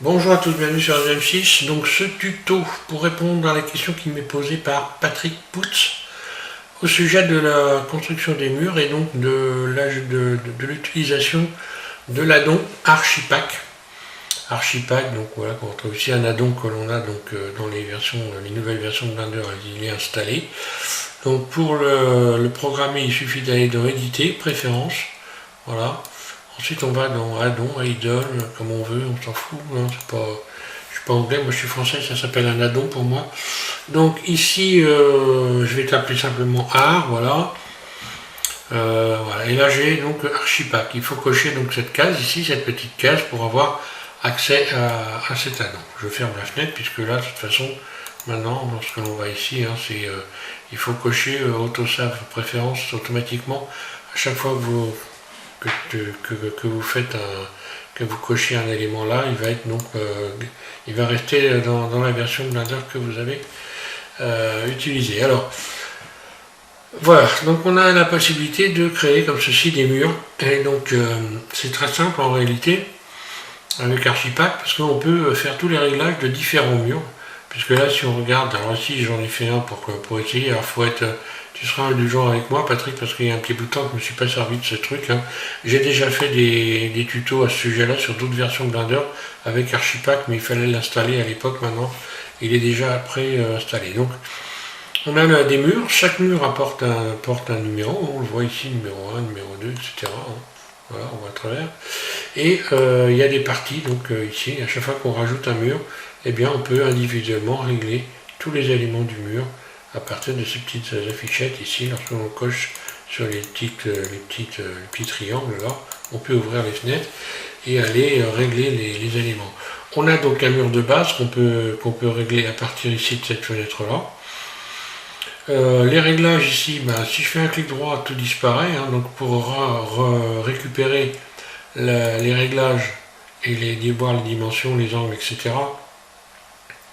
Bonjour à tous, bienvenue sur M6. Donc ce tuto pour répondre à la question qui m'est posée par Patrick Poutz au sujet de la construction des murs et donc de l'utilisation de l'addon Archipack. Archipack, donc voilà, on retrouve ici un addon que l'on a donc dans les nouvelles versions de Blender, il est installé. Donc pour le programmer, il suffit d'aller dans Éditer, Préférences, voilà. Ensuite on va dans addon, idle, comme on veut, on s'en fout, hein, je suis pas anglais, moi je suis français, ça s'appelle un addon pour moi. Donc ici je vais taper simplement art, voilà. Voilà. Et là j'ai donc Archipack. Il faut cocher donc cette case ici, cette petite case pour avoir accès à cet addon. Je ferme la fenêtre puisque là de toute façon maintenant lorsque l'on va ici, hein, il faut cocher autosave préférence automatiquement à chaque fois que vous faites que vous cochez un élément là, il va être donc il va rester dans la version Blender que vous avez utilisée. Alors voilà, donc on a la possibilité de créer comme ceci des murs, et donc c'est très simple en réalité avec Archipack parce qu'on peut faire tous les réglages de différents murs, puisque là si on regarde, alors ici j'en ai fait un pour essayer, alors faut être, tu seras indulgent avec moi Patrick parce qu'il y a un petit bout de temps que je ne me suis pas servi de ce truc, hein. J'ai déjà fait des tutos à ce sujet là sur d'autres versions de Blender avec Archipack, mais il fallait l'installer à l'époque. Maintenant il est déjà pré-installé. Donc on a des murs, chaque mur apporte un numéro, on le voit ici, numéro 1, numéro 2, etc. Voilà, on voit à travers. Et il y a des parties, donc ici, à chaque fois qu'on rajoute un mur, eh bien on peut individuellement régler tous les éléments du mur à partir de ces petites affichettes ici. Lorsque l'on coche sur les petits triangles là, on peut ouvrir les fenêtres et aller régler les éléments. On a donc un mur de base qu'on peut régler à partir ici de cette fenêtre là. Les réglages ici, si je fais un clic droit, tout disparaît, hein. Donc pour récupérer les réglages et voir les dimensions, les angles, etc.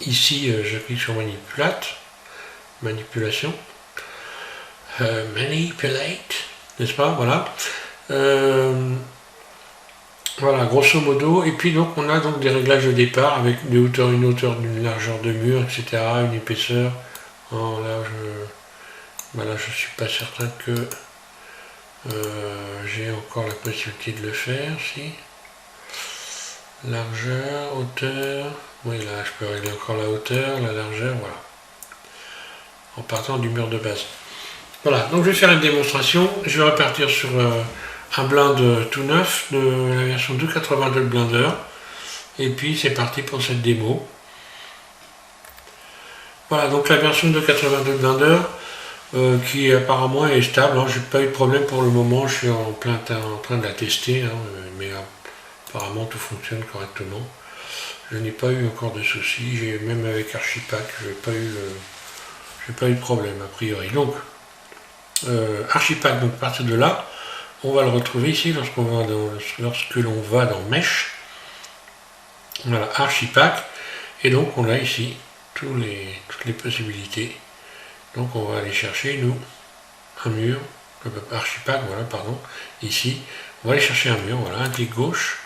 Ici, je clique sur manipulation, manipulate, n'est-ce pas, voilà. Voilà, grosso modo, et puis donc on a donc des réglages de départ avec une hauteur, d'une largeur de mur, etc., une épaisseur. Oh, là, je suis pas certain que j'ai encore la possibilité de le faire, si. Largeur, hauteur, oui là je peux régler encore la hauteur, la largeur, voilà. En partant du mur de base. Voilà, donc je vais faire une démonstration, je vais repartir sur un blind tout neuf de la version 2.82 de Blender, et puis c'est parti pour cette démo. Voilà, donc la version 2.82 de Blender, qui apparemment est stable, hein. J'ai pas eu de problème pour le moment, je suis en train de la tester, hein, mais apparemment tout fonctionne correctement. Je n'ai pas eu encore de soucis, même avec Archipack, je n'ai pas eu de problème a priori. Donc Archipack, donc à partir de là, on va le retrouver ici lorsque l'on va dans Mesh. Voilà, Archipack, et donc on a ici toutes les possibilités. Donc on va aller chercher, nous, un mur, Archipack, voilà, pardon, ici, on va aller chercher un mur, voilà, un clic gauche,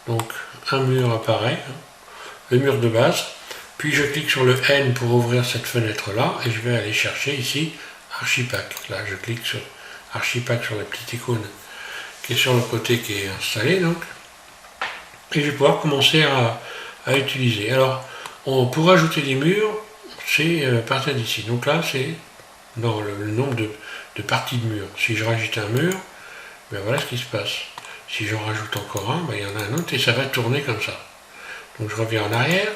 donc un mur apparaît, hein, le mur de base, puis je clique sur le N pour ouvrir cette fenêtre là, et je vais aller chercher ici Archipack. Là je clique sur Archipack sur la petite icône qui est sur le côté qui est installée, donc, et je vais pouvoir commencer à utiliser. Alors, pour ajouter des murs, c'est à partir d'ici. Donc là, c'est dans le nombre de parties de mur. Si je rajoute un mur, ben voilà ce qui se passe. Si j'en rajoute encore un, ben il y en a un autre et ça va tourner comme ça. Donc je reviens en arrière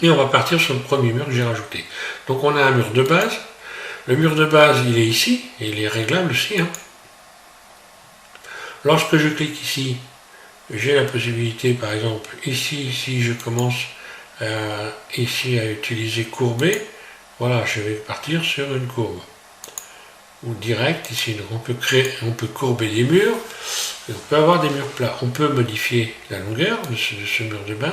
et on va partir sur le premier mur que j'ai rajouté. Donc on a un mur de base. Le mur de base, il est ici et il est réglable aussi, hein. Lorsque je clique ici, j'ai la possibilité, par exemple, ici, si je commence ici à utiliser courbé, voilà, je vais partir sur une courbe. Ou direct, ici, donc on peut courber des murs, et on peut avoir des murs plats. On peut modifier la longueur de ce mur de base.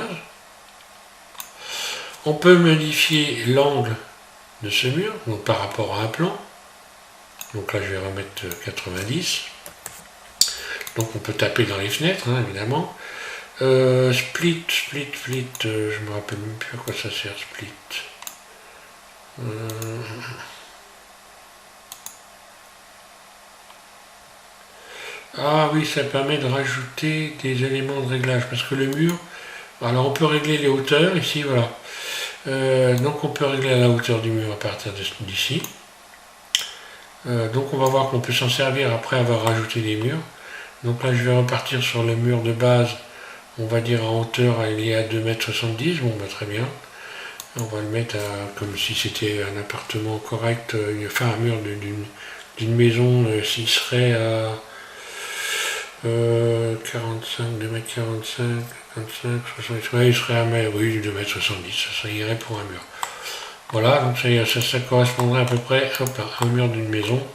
On peut modifier l'angle de ce mur, donc par rapport à un plan. Donc là, je vais remettre 90. Donc on peut taper dans les fenêtres, hein, évidemment. Split, je me rappelle même plus à quoi ça sert, split. Ah oui, ça permet de rajouter des éléments de réglage, parce que le mur, alors on peut régler les hauteurs, ici, voilà. Donc on peut régler la hauteur du mur à partir d'ici. Donc on va voir qu'on peut s'en servir après avoir rajouté des murs. Donc là je vais repartir sur le mur de base, on va dire en hauteur il est à 2,70 m, bon bah très bien. On va le mettre comme si c'était un appartement correct, enfin un mur d'une maison, s'il serait à 45, 2,45 m, 55, 60, ouais, il serait à oui, 2,70 m, ça irait pour un mur. Voilà, donc ça correspondrait à peu près à un mur d'une maison.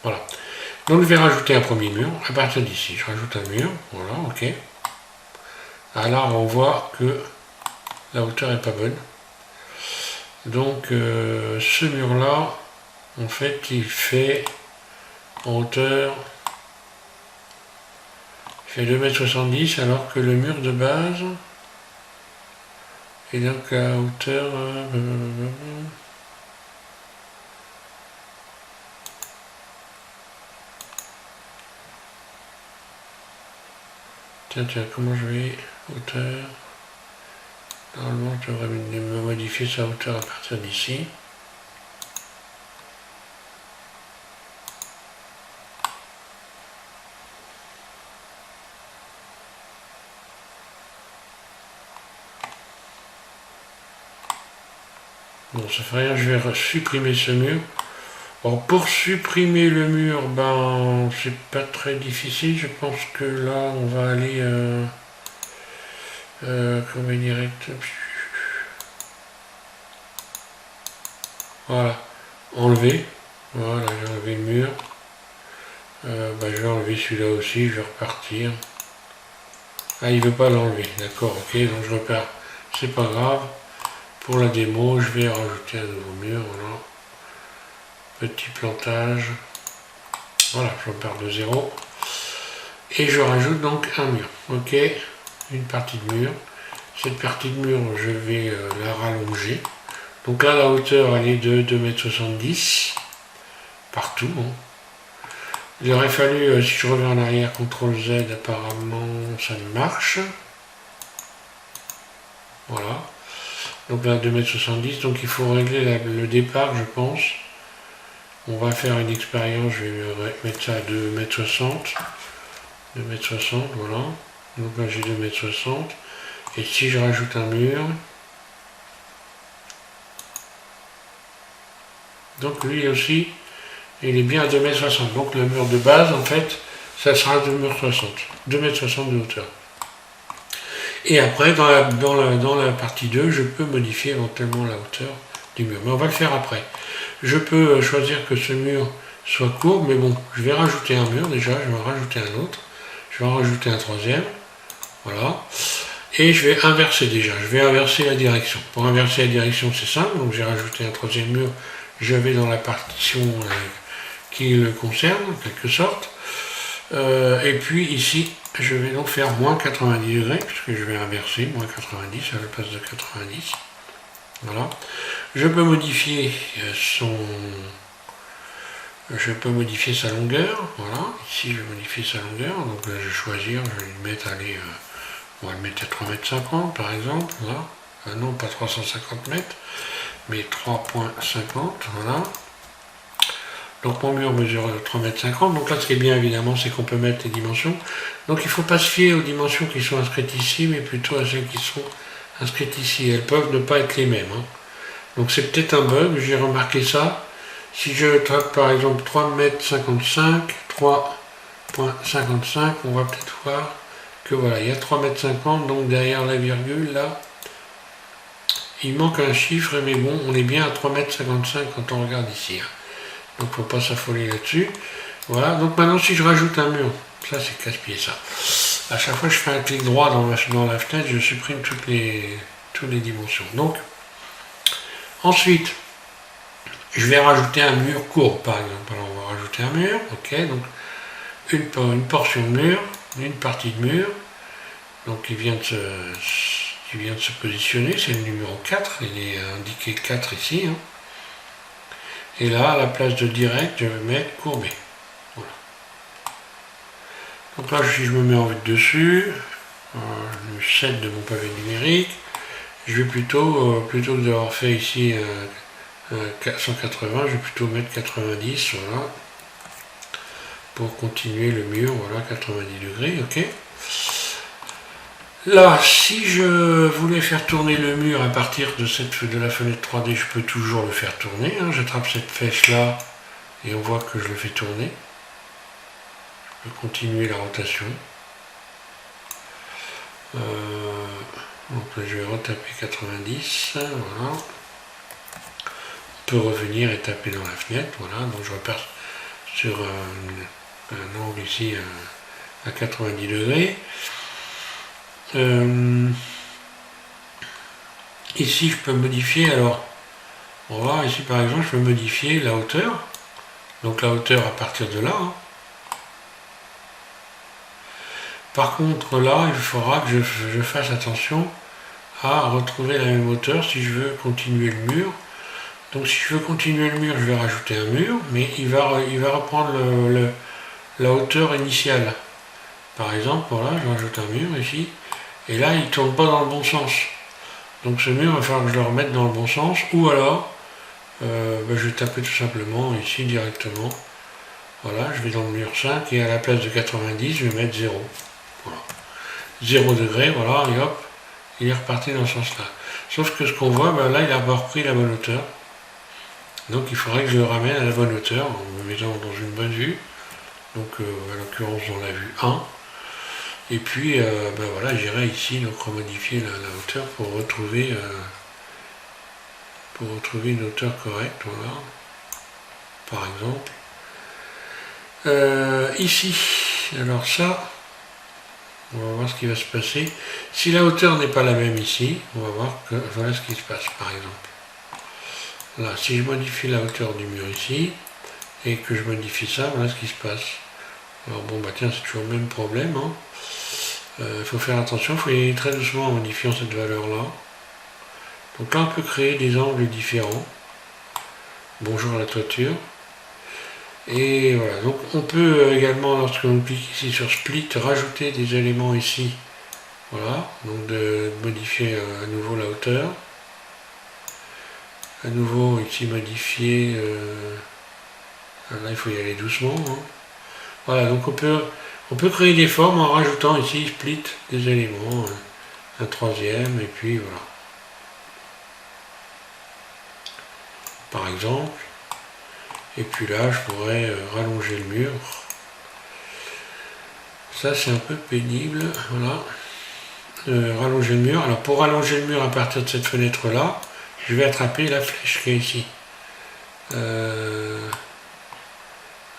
Voilà. Donc je vais rajouter un premier mur. À partir d'ici, je rajoute un mur. Voilà, ok. Alors on voit que la hauteur n'est pas bonne. Donc ce mur-là, en fait, il fait en hauteur, il fait 2,70 m alors que le mur de base est donc à hauteur... Tiens, comment je vais hauteur? Normalement, je devrais me modifier sa hauteur à partir d'ici. Bon, ça fait rien, je vais supprimer ce mur. Alors, pour supprimer le mur, ben, c'est pas très difficile. Je pense que là, on va aller... comment direct. Voilà, enlever. Voilà, j'ai enlevé le mur. Je vais enlever celui-là aussi, je vais repartir. Ah, il veut pas l'enlever, d'accord, ok, donc je repars. C'est pas grave. Pour la démo, je vais rajouter un nouveau mur, voilà. Petit plantage. Voilà, je repars de 0. Et je rajoute donc un mur, ok. Une partie de mur. Cette partie de mur, je vais la rallonger. Donc là, la hauteur, elle est de 2,70 m partout. Hein. Il aurait fallu, si je reviens en arrière, CTRL Z, apparemment, ça marche. Voilà. Donc là, 2,70 m. Donc il faut régler le départ, je pense. On va faire une expérience, je vais mettre ça à 2,60 m. 2,60 m, voilà. Donc là, j'ai 2,60 m. Et si je rajoute un mur, donc lui aussi, il est bien à 2,60 m. Donc le mur de base, en fait, ça sera 2,60 m de hauteur. Et après, dans la partie 2, je peux modifier éventuellement la hauteur du mur. Mais on va le faire après. Je peux choisir que ce mur soit court, mais bon, je vais rajouter un mur déjà, je vais en rajouter un autre. Je vais en rajouter un troisième. Voilà. Et je vais inverser déjà, je vais inverser la direction. Pour inverser la direction, c'est simple, donc j'ai rajouté un troisième mur, je vais dans la partition qui le concerne, en quelque sorte. Et puis ici, je vais donc faire moins 90 degrés, puisque je vais inverser, moins 90 à la place de 90. Voilà. Je peux modifier sa longueur, voilà. Ici, je vais modifier sa longueur, donc là, je vais choisir, je vais lui mettre, allez, on va le mettre à 3,50 m par exemple, là. Non, pas 350 mètres, mais 3,50, voilà. Donc mon mur mesure 3,50 m. Donc là, ce qui est bien évidemment, c'est qu'on peut mettre les dimensions. Donc il ne faut pas se fier aux dimensions qui sont inscrites ici, mais plutôt à celles qui sont inscrites ici. Elles peuvent ne pas être les mêmes. Hein. Donc c'est peut-être un bug, j'ai remarqué ça. Si je tape par exemple 3,55 m, 3,55, on va peut-être voir que voilà, il y a 3,50 m, donc derrière la virgule, là, il manque un chiffre, mais bon, on est bien à 3,55 m quand on regarde ici. Hein. Donc il ne faut pas s'affoler là-dessus. Voilà, donc maintenant si je rajoute un mur, ça c'est casse-pied ça. À chaque fois que je fais un clic droit dans la fenêtre, je supprime toutes les dimensions. Donc, ensuite, je vais rajouter un mur court par exemple. Alors on va rajouter un mur, ok, donc une portion de mur, une partie de mur, Donc il vient de se positionner, c'est le numéro 4, il est indiqué 4 ici. Hein. Et là, à la place de direct, je vais mettre courbé. Voilà. Donc là, si je me mets en vue de dessus, le 7 de mon pavé numérique, je vais plutôt que d'avoir fait ici 180, je vais plutôt mettre 90, voilà, pour continuer le mur, voilà, 90 degrés, ok. Là, si je voulais faire tourner le mur à partir de la fenêtre 3D, je peux toujours le faire tourner. Hein. J'attrape cette flèche là et on voit que je le fais tourner. Je peux continuer la rotation. Donc là, je vais retaper 90. Voilà. On peut revenir et taper dans la fenêtre. Voilà. Donc je repars sur un angle ici à 90 degrés. Ici je peux modifier, alors on va voir ici par exemple, je peux modifier la hauteur, donc la hauteur à partir de là. Hein. Par contre là il faudra que je fasse attention à retrouver la même hauteur si je veux continuer le mur. Donc si je veux continuer le mur, je vais rajouter un mur, mais il va reprendre la hauteur initiale. Par exemple, voilà, je rajoute un mur ici. Et là, il ne tourne pas dans le bon sens. Donc ce mur, il va falloir que je le remette dans le bon sens. Ou alors, je vais taper tout simplement ici directement. Voilà, je vais dans le mur 5 et à la place de 90, je vais mettre 0. Voilà. 0 degré, voilà, et hop, il est reparti dans ce sens-là. Sauf que ce qu'on voit, ben là, il a repris la bonne hauteur. Donc il faudrait que je le ramène à la bonne hauteur en me mettant dans une bonne vue. Donc à l'occurrence dans la vue 1. Et puis, ben voilà, j'irai ici donc remodifier la hauteur pour retrouver une hauteur correcte, voilà, par exemple. Ici, alors ça, on va voir ce qui va se passer. Si la hauteur n'est pas la même ici, on va voir que voilà ce qui se passe, par exemple. Là, si je modifie la hauteur du mur ici, et que je modifie ça, voilà ce qui se passe. Alors bon, bah tiens, c'est toujours le même problème, hein. Faut faire attention, il faut y aller très doucement en modifiant cette valeur-là. Donc là, on peut créer des angles différents. Bonjour la toiture. Et voilà, donc on peut également, lorsque l'on clique ici sur Split, rajouter des éléments ici. Voilà, donc de modifier à nouveau la hauteur. À nouveau, ici, modifier... là, il faut y aller doucement. Hein. Voilà, donc on peut créer des formes en rajoutant ici split des éléments, un troisième, et puis voilà. Par exemple. Et puis là, je pourrais rallonger le mur. Ça, c'est un peu pénible. Voilà. Rallonger le mur. Alors, pour rallonger le mur à partir de cette fenêtre-là, je vais attraper la flèche qui est ici. Ah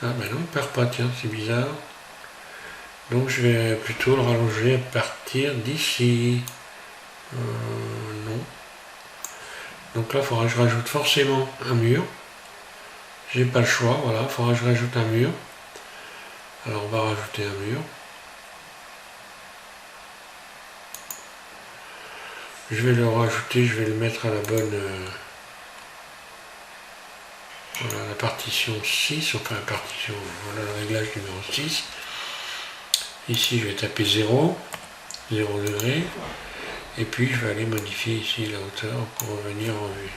ben non, il ne perd pas, tiens, c'est bizarre. Donc je vais plutôt le rallonger à partir d'ici. Non. Donc là, il faudra que je rajoute forcément un mur. J'ai pas le choix, voilà, il faudra que je rajoute un mur. Alors on va rajouter un mur. Je vais le rajouter, je vais le mettre à la bonne... voilà, la partition 6, enfin la partition, voilà le réglage numéro 6. Ici, je vais taper 0 degré. Et puis, je vais aller modifier ici la hauteur pour revenir en vue.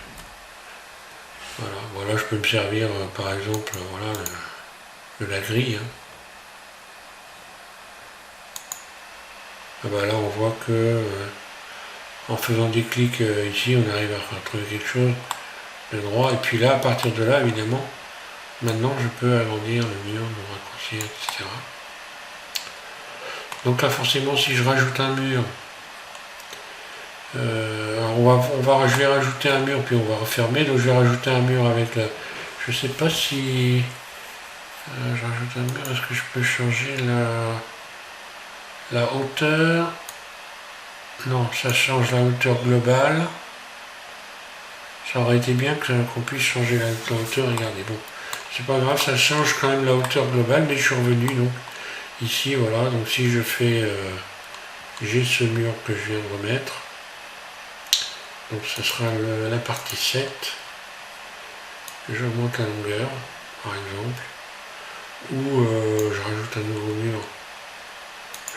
Voilà, voilà, je peux me servir, par exemple, voilà, de la grille. Hein. Ah bah là, on voit que, en faisant des clics ici, on arrive à retrouver quelque chose de droit. Et puis là, à partir de là, évidemment, maintenant, je peux agrandir le mur, le raccourcir, etc. Donc là, forcément, si je rajoute un mur, je vais rajouter un mur, puis on va refermer. Donc je vais rajouter un mur avec la... Je sais pas si... je rajoute un mur, est-ce que je peux changer la hauteur? Non, ça change la hauteur globale. Ça aurait été bien qu'on puisse changer la hauteur, regardez, bon. C'est pas grave, ça change quand même la hauteur globale, mais je suis revenu, donc... Ici, voilà, donc si je fais j'ai ce mur que je viens de remettre. Donc ce sera la partie 7. J'augmente la longueur, par exemple. Ou je rajoute un nouveau mur.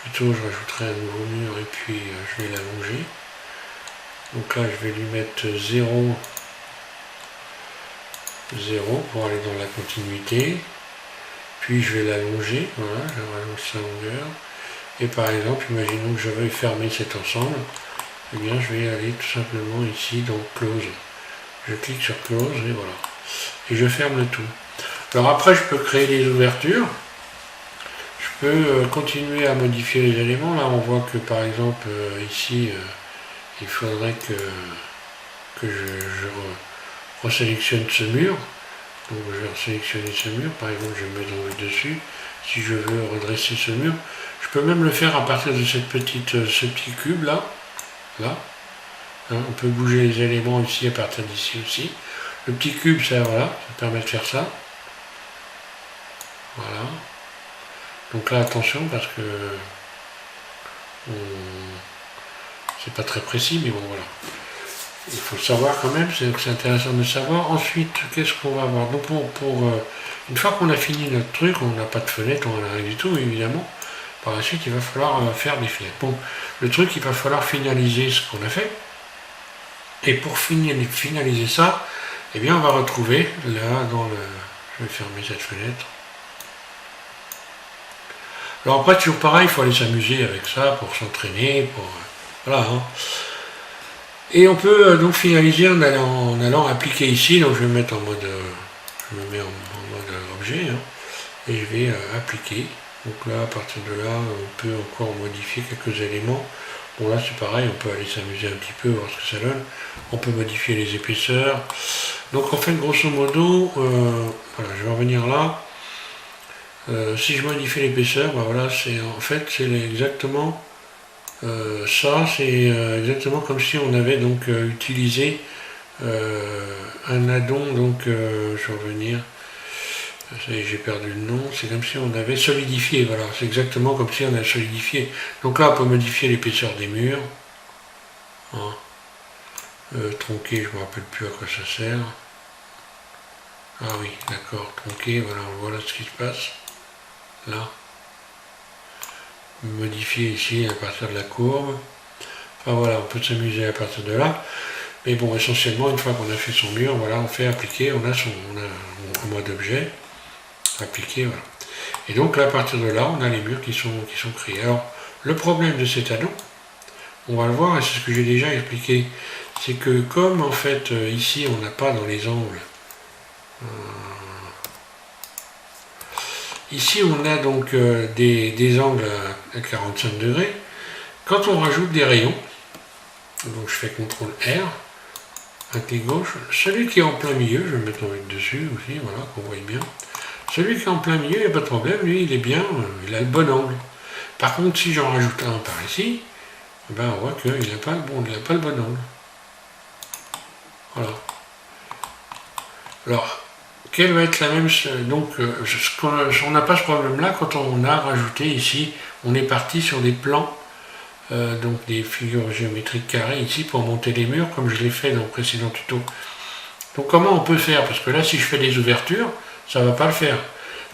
Plutôt je rajouterai un nouveau mur et puis je vais l'allonger. Donc là je vais lui mettre 0, 0 pour aller dans la continuité. Puis je vais l'allonger, voilà, je rallonge sa longueur. Et par exemple, imaginons que je veuille fermer cet ensemble, eh bien je vais aller tout simplement ici dans Close. Je clique sur Close et voilà. Et je ferme le tout. Alors après je peux créer des ouvertures. Je peux continuer à modifier les éléments. Là on voit que par exemple ici il faudrait que je resélectionne ce mur. Donc je vais sélectionner ce mur, par exemple je me mets dessus. Si je veux redresser ce mur, je peux même le faire à partir de ce petit cube là. Hein, on peut bouger les éléments ici à partir d'ici aussi. Le petit cube, ça voilà, ça permet de faire ça. Voilà. Donc là attention parce que c'est pas très précis, mais bon voilà. Il faut savoir quand même, c'est intéressant de savoir. Ensuite, qu'est-ce qu'on va avoir? Donc une fois qu'on a fini notre truc, on n'a pas de fenêtre, on n'a rien du tout, évidemment. Par la suite, il va falloir faire des fenêtres. Bon, le truc, il va falloir finaliser ce qu'on a fait. Et pour finaliser ça, eh bien, on va retrouver là dans le... Je vais fermer cette fenêtre. Alors après, toujours pareil, il faut aller s'amuser avec ça pour s'entraîner, pour... Voilà, hein. Et on peut donc finaliser en allant appliquer ici, donc je vais me mettre en mode, je me mets en mode objet, hein, et je vais appliquer. Donc là, à partir de là, on peut encore modifier quelques éléments. Bon là c'est pareil, on peut aller s'amuser un petit peu, voir ce que ça donne. On peut modifier les épaisseurs. Donc en fait, grosso modo, voilà, je vais revenir là. Si je modifie l'épaisseur, ben voilà, c'est en fait c'est exactement ça, c'est exactement comme si on avait donc utilisé un addon, donc je vais revenir, j'ai perdu le nom, c'est comme si on avait solidifié, voilà, c'est exactement comme si on avait solidifié. Donc là on peut modifier l'épaisseur des murs, hein. Tronqué, je ne me rappelle plus à quoi ça sert. Ah oui, d'accord, tronqué, voilà ce qui se passe, là. Modifier ici à partir de la courbe. Enfin voilà, on peut s'amuser à partir de là. Mais bon, essentiellement, une fois qu'on a fait son mur, voilà, on fait appliquer, on a en mode objet, appliquer, voilà. Et donc là, à partir de là, on a les murs qui sont créés. Alors, le problème de cet addon, on va le voir, et c'est ce que j'ai déjà expliqué, c'est que comme en fait, ici, on n'a pas dans les angles, ici, on a donc des angles à 45 degrés. Quand on rajoute des rayons, donc je fais CTRL R, un clic gauche, celui qui est en plein milieu, je vais me mettre en vue dessus aussi, voilà, qu'on voit bien. Celui qui est en plein milieu, il n'y a pas de problème, lui, il est bien, il a le bon angle. Par contre, si j'en rajoute un par ici, ben on voit qu'il n'a pas, pas le bon angle. Voilà. Alors, quelle va être la même... Donc, on n'a pas ce problème-là quand on a rajouté ici, on est parti sur des plans, donc des figures géométriques carrées ici pour monter les murs, comme je l'ai fait dans le précédent tuto. Donc, comment on peut faire? Parce que là, si je fais des ouvertures, ça ne va pas le faire.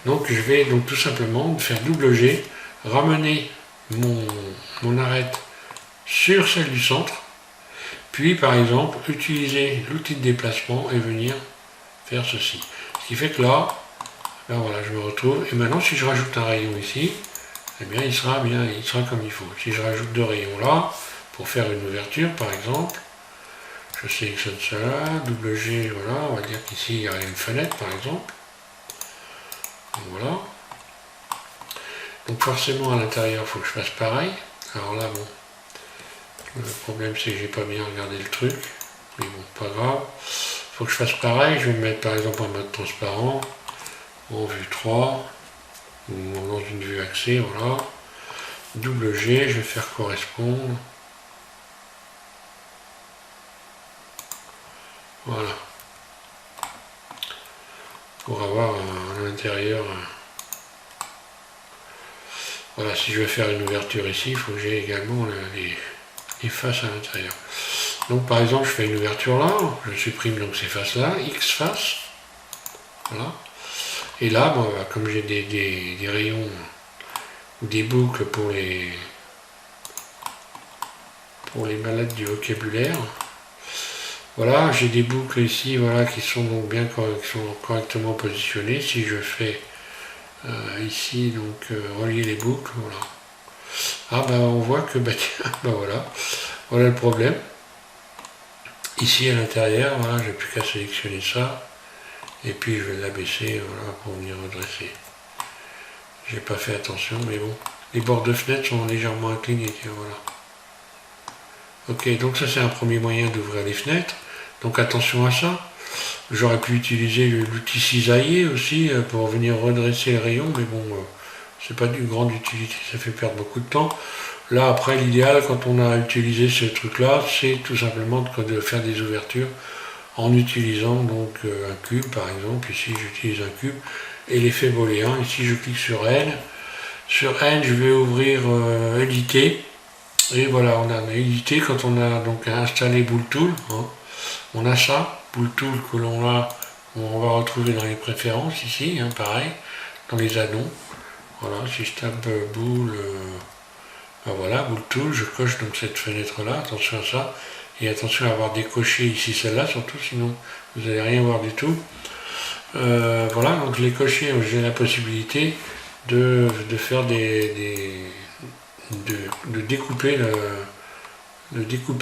Donc, je vais donc tout simplement faire double G, ramener mon arête sur celle du centre, puis, par exemple, utiliser l'outil de déplacement et venir faire ceci. Ce qui fait que là voilà, je me retrouve. Et maintenant, si je rajoute un rayon ici, eh bien, il sera comme il faut. Si je rajoute deux rayons là, pour faire une ouverture, par exemple, je sélectionne cela, double G, voilà, on va dire qu'ici, il y a une fenêtre, par exemple. Donc, voilà. Donc, forcément, à l'intérieur, il faut que je fasse pareil. Alors là, bon, le problème, c'est que j'ai pas bien regardé le truc. Mais bon, pas grave. Il faut que je fasse pareil. Je vais me mettre, par exemple, en mode transparent. En vue 3, ou dans une vue axée, voilà. Double G, je vais faire correspondre. Voilà. Pour avoir à l'intérieur Voilà, si je veux faire une ouverture ici, il faut que j'ai également les faces à l'intérieur. Donc par exemple, je fais une ouverture là, je supprime donc ces faces-là, X faces, voilà. Et là, bon, comme j'ai des rayons ou des boucles pour les malades du vocabulaire, voilà, j'ai des boucles ici, voilà, qui sont donc bien qui sont correctement positionnées. Si je fais ici donc relier les boucles, voilà. Ah ben on voit que bah tiens, ben voilà le problème. Ici à l'intérieur, voilà, j'ai plus qu'à sélectionner ça. Et puis je vais l'abaisser, voilà, pour venir redresser. J'ai pas fait attention, mais bon. Les bords de fenêtre sont légèrement inclinés, tiens, voilà. Ok, donc ça c'est un premier moyen d'ouvrir les fenêtres. Donc attention à ça. J'aurais pu utiliser l'outil cisailler aussi pour venir redresser le rayon, mais bon, c'est pas d'une grande utilité, ça fait perdre beaucoup de temps. Là après, l'idéal quand on a utilisé ce truc là, c'est tout simplement de faire des ouvertures en utilisant donc un cube par exemple. Ici j'utilise un cube et l'effet booléen. Ici je clique sur N. Sur N je vais ouvrir éditer. Et voilà, on a édité quand on a donc installé Booltool. Hein. On a ça, Booltool que on va retrouver dans les préférences ici, hein, pareil, dans les add-ons. Voilà, si je tape Bool, ben voilà, Booltool, je coche donc cette fenêtre-là, attention à ça. Et attention à avoir décoché ici celle-là, surtout, sinon vous n'allez rien voir du tout. Voilà, donc je l'ai coché, j'ai la possibilité de faire de découper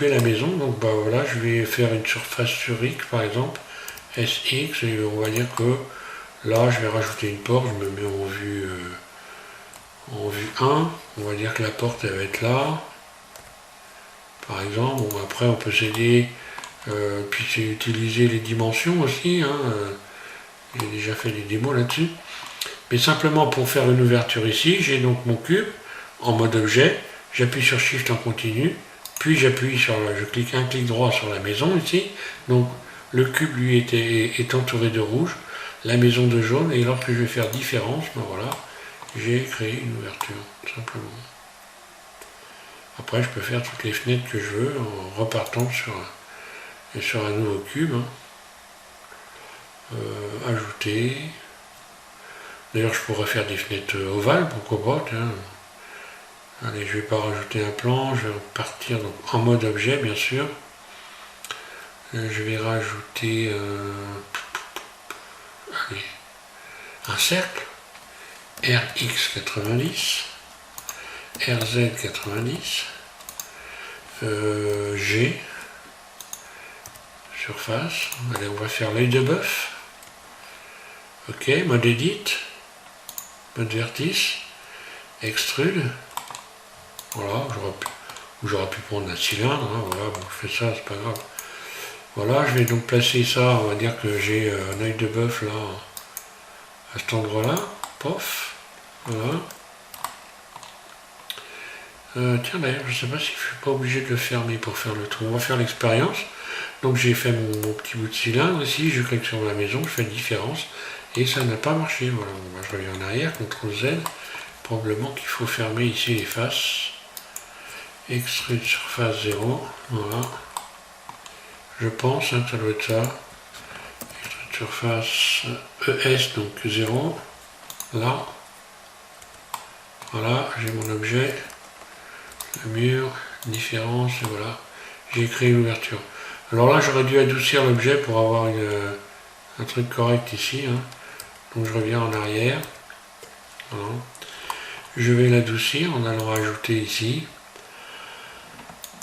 la maison. Donc bah voilà, je vais faire une surface sur X par exemple, SX, et on va dire que là je vais rajouter une porte, je me mets en vue 1, on va dire que la porte elle va être là, par exemple. Bon, après on peut s'aider, puis c'est utiliser les dimensions aussi, hein, j'ai déjà fait des démos là-dessus. Mais simplement pour faire une ouverture ici, j'ai donc mon cube en mode objet, j'appuie sur Shift en continu, puis j'appuie sur, je clique un clic droit sur la maison ici, donc le cube lui est entouré de rouge, la maison de jaune, et lorsque je vais faire différence, ben voilà, j'ai créé une ouverture, tout simplement. Après je peux faire toutes les fenêtres que je veux en repartant sur un nouveau cube. Hein. Ajouter. D'ailleurs je pourrais faire des fenêtres ovales, pourquoi pas, tiens. Allez, je vais pas rajouter un plan, je vais partir donc en mode objet bien sûr. Je vais rajouter allez, un cercle, RX90, RZ90, G, surface, allez, on va faire l'œil de bœuf, ok, mode edit, mode vertice, extrude, voilà, j'aurais pu prendre un cylindre, hein, voilà, bon, je fais ça, c'est pas grave. Voilà, je vais donc placer ça, on va dire que j'ai un œil de bœuf là, à cet endroit-là, pof, voilà. Tiens d'ailleurs, je ne sais pas si je ne suis pas obligé de le fermer pour faire le trou. On va faire l'expérience. Donc j'ai fait mon petit bout de cylindre ici, je clique sur la maison, je fais différence, et ça n'a pas marché. Voilà, bon, je reviens en arrière, CTRL Z. Probablement qu'il faut fermer ici les faces. Extrude surface 0, voilà. Je pense, hein, ça doit être ça. Extrude surface ES, donc 0. Là. Voilà, j'ai mon objet. Le mur, différence, et voilà. J'ai créé une ouverture. Alors là, j'aurais dû adoucir l'objet pour avoir un truc correct ici. Hein. Donc je reviens en arrière. Voilà. Je vais l'adoucir en allant ajouter ici.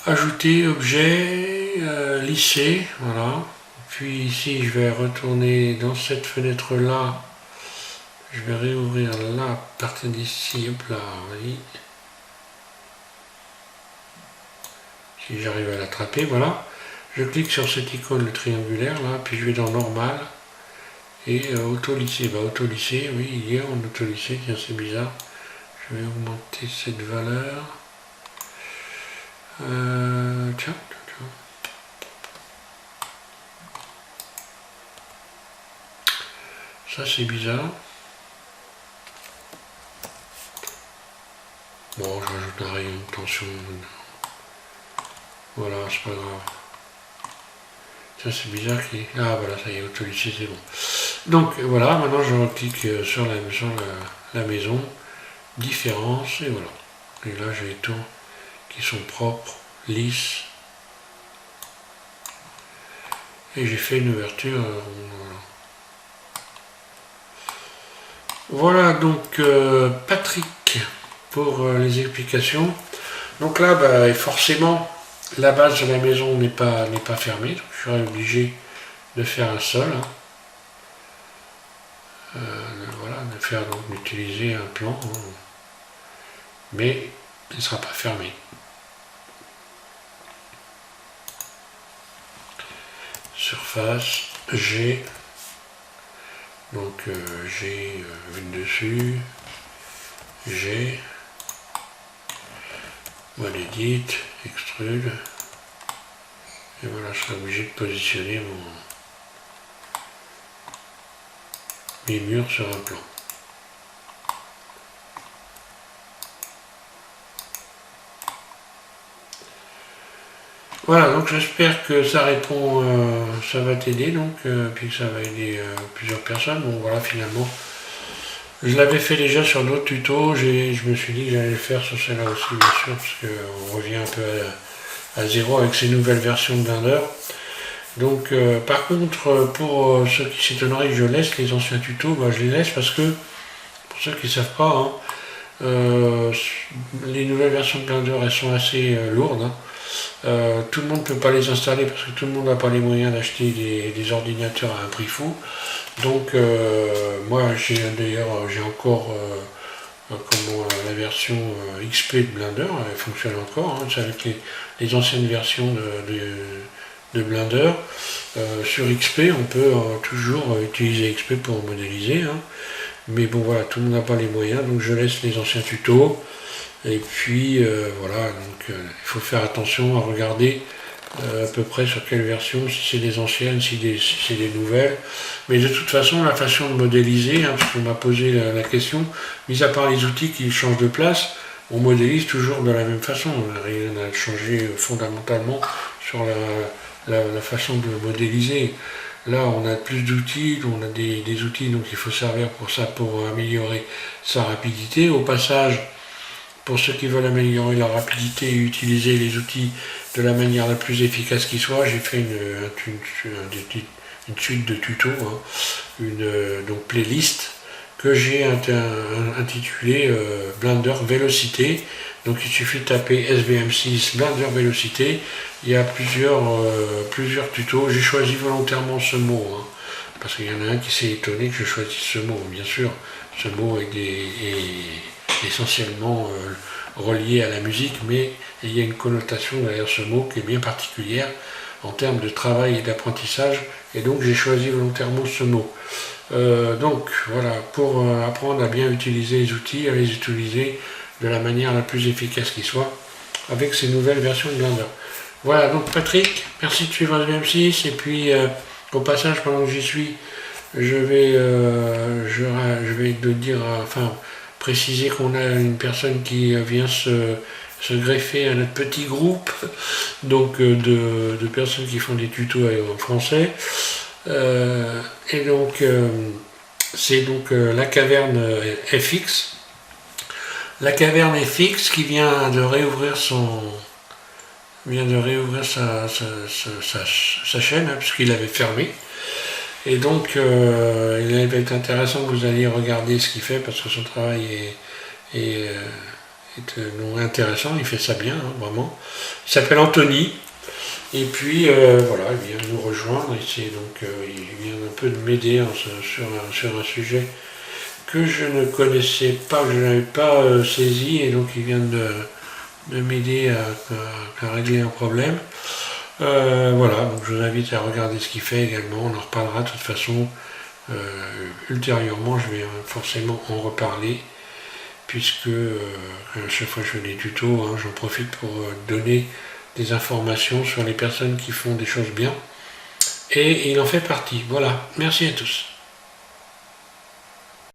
Ajouter objet, lisser, voilà. Puis ici, je vais retourner dans cette fenêtre-là. Je vais réouvrir là, à partir d'ici, hop là, oui. Si j'arrive à l'attraper, voilà. Je clique sur cette icône, le triangulaire, là, puis je vais dans normal. Et auto-lisser, bah auto-lisser, oui, il y est en auto-lisser, tiens, c'est bizarre. Je vais augmenter cette valeur. Tiens. Ça c'est bizarre. un rayon de tension. Voilà, c'est pas grave. Ça c'est bizarre qui. Ah voilà, ça y est, auto-lycée, c'est bon. Donc voilà, maintenant je clique sur la maison, différence, et voilà. Et là j'ai les tours qui sont propres, lisses. Et j'ai fait une ouverture. Voilà donc Patrick pour les explications. Donc là, bah, forcément, la base de la maison n'est pas fermée, donc je serai obligé de faire un sol. Hein. Voilà, d'utiliser un plan, hein. Mais il ne sera pas fermé. Surface, G, donc G une dessus, G, mode edit, extrude, et voilà, je serai obligé de positionner mes murs sur un plan. Voilà, donc j'espère que ça répond, ça va t'aider, donc, puis que ça va aider plusieurs personnes. Bon voilà, finalement, je l'avais fait déjà sur d'autres tutos, je me suis dit que j'allais le faire sur celle-là aussi, bien sûr, parce qu'on revient un peu à zéro avec ces nouvelles versions de Blender. Donc, par contre, pour ceux qui s'étonneraient que je laisse les anciens tutos, bah, je les laisse parce que, pour ceux qui ne savent pas, hein, les nouvelles versions de Blender, elles sont assez lourdes. Hein. Tout le monde ne peut pas les installer parce que tout le monde n'a pas les moyens d'acheter des ordinateurs à un prix fou. Donc moi j'ai encore la version XP de Blender, elle fonctionne encore, hein, c'est avec les anciennes versions de Blender. Sur XP on peut toujours utiliser XP pour modéliser, hein. Mais bon voilà, tout le monde n'a pas les moyens, donc je laisse les anciens tutos. Et puis voilà, donc il faut faire attention à regarder à peu près sur quelle version, si c'est des anciennes, si c'est des nouvelles. Mais de toute façon, la façon de modéliser, hein, parce qu'on m'a posé la question, mis à part les outils qui changent de place, on modélise toujours de la même façon. Rien n'a changé fondamentalement sur la façon de modéliser. Là, on a plus d'outils, on a des outils, donc il faut servir pour ça, pour améliorer sa rapidité. Au passage, pour ceux qui veulent améliorer la rapidité et utiliser les outils de la manière la plus efficace qui soit, j'ai fait une suite de tutos, hein, donc playlist, que j'ai intitulée Blender Vélocité. Donc il suffit de taper SVM6 Blender Vélocité. Il y a plusieurs tutos. J'ai choisi volontairement ce mot, hein, parce qu'il y en a un qui s'est étonné que je choisisse ce mot. Bien sûr, ce mot est essentiellement relié à la musique, mais il y a une connotation derrière ce mot qui est bien particulière en termes de travail et d'apprentissage, et donc j'ai choisi volontairement ce mot. Donc voilà, pour apprendre à bien utiliser les outils, à les utiliser de la manière la plus efficace qui soit, avec ces nouvelles versions de Blender. Voilà, donc Patrick, merci de suivre SVM6, et puis au passage, pendant que j'y suis, je vais te dire, préciser qu'on a une personne qui vient se greffer à notre petit groupe, donc de personnes qui font des tutos en français. Et donc c'est donc la caverne FX. La caverne FX qui vient de réouvrir sa chaîne, hein, puisqu'il avait fermé. Et donc, il va être intéressant que vous alliez regarder ce qu'il fait, parce que son travail est intéressant, il fait ça bien, hein, vraiment. Il s'appelle Anthony, et puis voilà, il vient nous rejoindre, et il vient un peu de m'aider sur un sujet que je ne connaissais pas, que je n'avais pas saisi, et donc il vient de m'aider à régler un problème. Voilà, donc je vous invite à regarder ce qu'il fait également, on en reparlera de toute façon ultérieurement, je vais forcément en reparler, puisque à chaque fois que je fais des tutos, hein, j'en profite pour donner des informations sur les personnes qui font des choses bien, et il en fait partie. Voilà, merci à tous.